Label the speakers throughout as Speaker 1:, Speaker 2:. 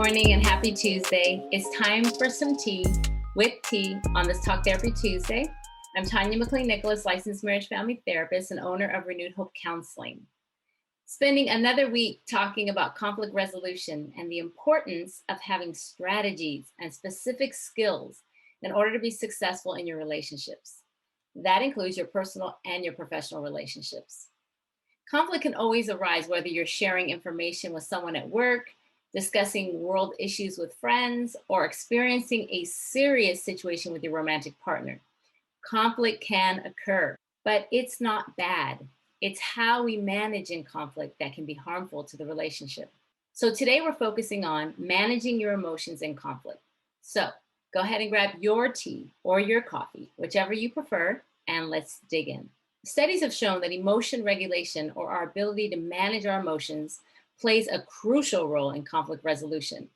Speaker 1: morning and happy Tuesday. It's time for some tea with T on this Talk Therapy Tuesday. I'm Tanya McLean-Nicholas, licensed marriage family therapist and owner of Renewed Hope Counseling. Spending another week talking about conflict resolution and the importance of having strategies and specific skills in order to be successful in your relationships. That includes your personal and your professional relationships. Conflict can always arise whether you're sharing information with someone at work, discussing world issues with friends, or experiencing a serious situation with your romantic partner. Conflict can occur, but it's not bad. It's how we manage in conflict that can be harmful to the relationship. So today we're focusing on managing your emotions in conflict. So go ahead and grab your tea or your coffee, whichever you prefer, and let's dig in. Studies have shown that emotion regulation, or our ability to manage our emotions, plays a crucial role in conflict resolution.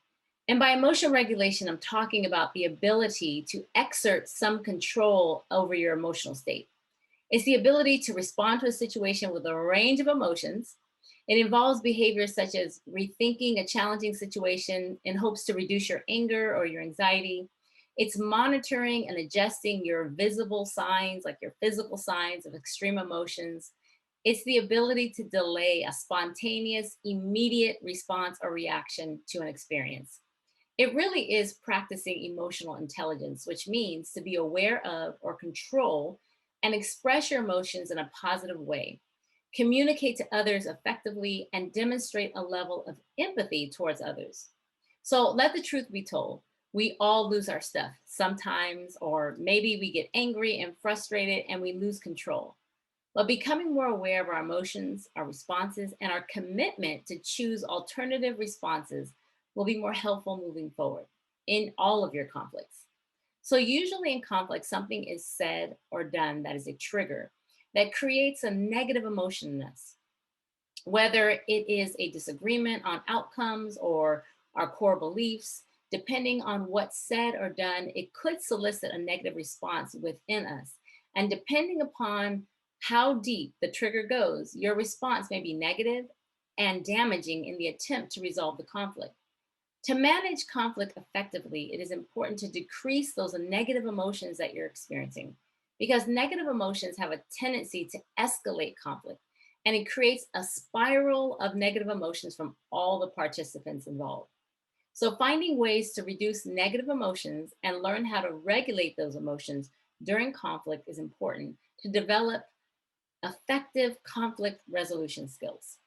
Speaker 1: And by emotion regulation, I'm talking about the ability to exert some control over your emotional state. It's the ability to respond to a situation with a range of emotions. It involves behaviors such as rethinking a challenging situation in hopes to reduce your anger or your anxiety. It's monitoring and adjusting your visible signs, like your physical signs of extreme emotions. It's the ability to delay a spontaneous, immediate response or reaction to an experience. It really is practicing emotional intelligence, which means to be aware of or control and express your emotions in a positive way, communicate to others effectively, and demonstrate a level of empathy towards others. So let the truth be told. We all lose our stuff sometimes, or maybe we get angry and frustrated and we lose control. But becoming more aware of our emotions, our responses, and our commitment to choose alternative responses will be more helpful moving forward in all of your conflicts. So usually in conflict, something is said or done that is a trigger that creates a negative emotion in us. Whether it is a disagreement on outcomes or our core beliefs, depending on what's said or done, it could solicit a negative response within us. And depending upon how deep the trigger goes, your response may be negative and damaging in the attempt to resolve the conflict. To manage conflict effectively, it is important to decrease those negative emotions that you're experiencing, because negative emotions have a tendency to escalate conflict, and it creates a spiral of negative emotions from all the participants involved. So finding ways to reduce negative emotions and learn how to regulate those emotions during conflict is important to develop effective conflict resolution skills.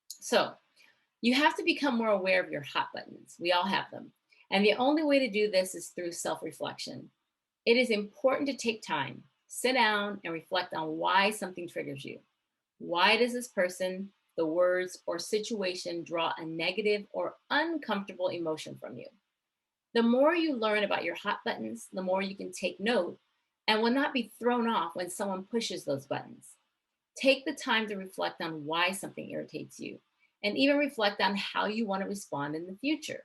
Speaker 1: So you have to become more aware of your hot buttons. We all have them. And the only way to do this is through self-reflection. It is important to take time, sit down, and reflect on why something triggers you. Why does this person, the words, or situation draw a negative or uncomfortable emotion from you? The more you learn about your hot buttons, the more you can take note and will not be thrown off when someone pushes those buttons. Take the time to reflect on why something irritates you, and even reflect on how you want to respond in the future.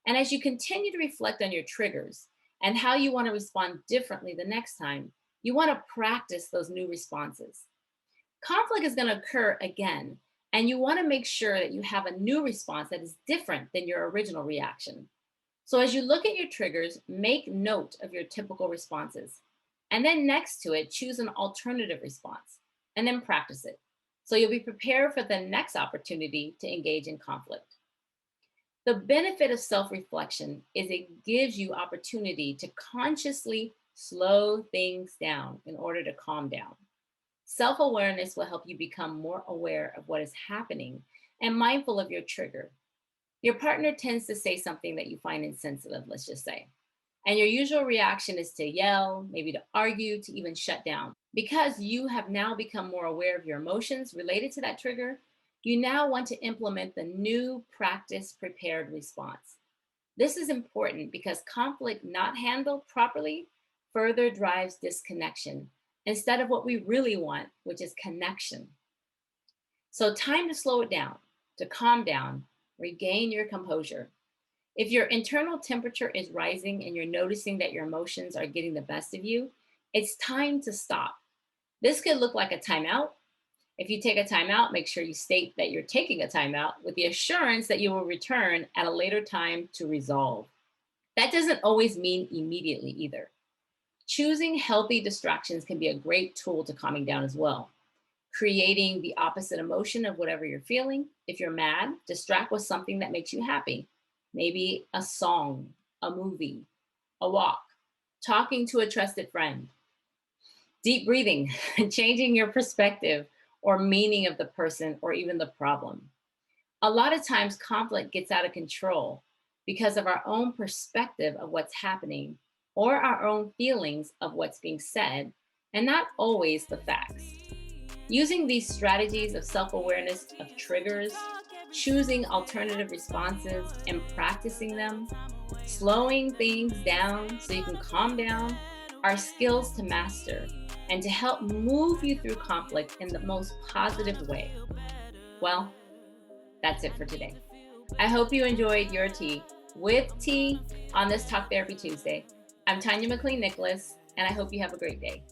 Speaker 1: And as you continue to reflect on your triggers and how you want to respond differently the next time, you want to practice those new responses. Conflict is going to occur again, and you want to make sure that you have a new response that is different than your original reaction. So as you look at your triggers, make note of your typical responses. And then next to it, choose an alternative response and then practice it. So you'll be prepared for the next opportunity to engage in conflict. The benefit of self-reflection is it gives you opportunity to consciously slow things down in order to calm down. Self-awareness will help you become more aware of what is happening and mindful of your trigger. Your partner tends to say something that you find insensitive, let's just say. And your usual reaction is to yell, maybe to argue, to even shut down. Because you have now become more aware of your emotions related to that trigger, you now want to implement the new practice prepared response. This is important because conflict not handled properly further drives disconnection instead of what we really want, which is connection. So time to slow it down, to calm down, regain your composure. If your internal temperature is rising and you're noticing that your emotions are getting the best of you, it's time to stop. This could look like a timeout. If you take a timeout, make sure you state that you're taking a timeout with the assurance that you will return at a later time to resolve. That doesn't always mean immediately either. Choosing healthy distractions can be a great tool to calming down as well. Creating the opposite emotion of whatever you're feeling. If you're mad, distract with something that makes you happy. Maybe a song, a movie, a walk, talking to a trusted friend. Deep breathing, changing your perspective or meaning of the person or even the problem. A lot of times, conflict gets out of control because of our own perspective of what's happening or our own feelings of what's being said, and not always the facts. Using these strategies of self awareness of triggers, choosing alternative responses, and practicing them, slowing things down so you can calm down, are skills to master and to help move you through conflict in the most positive way. Well, that's it for today. I hope you enjoyed your tea with T on this Talk Therapy Tuesday. I'm Tanya McLean Nicholas, and I hope you have a great day.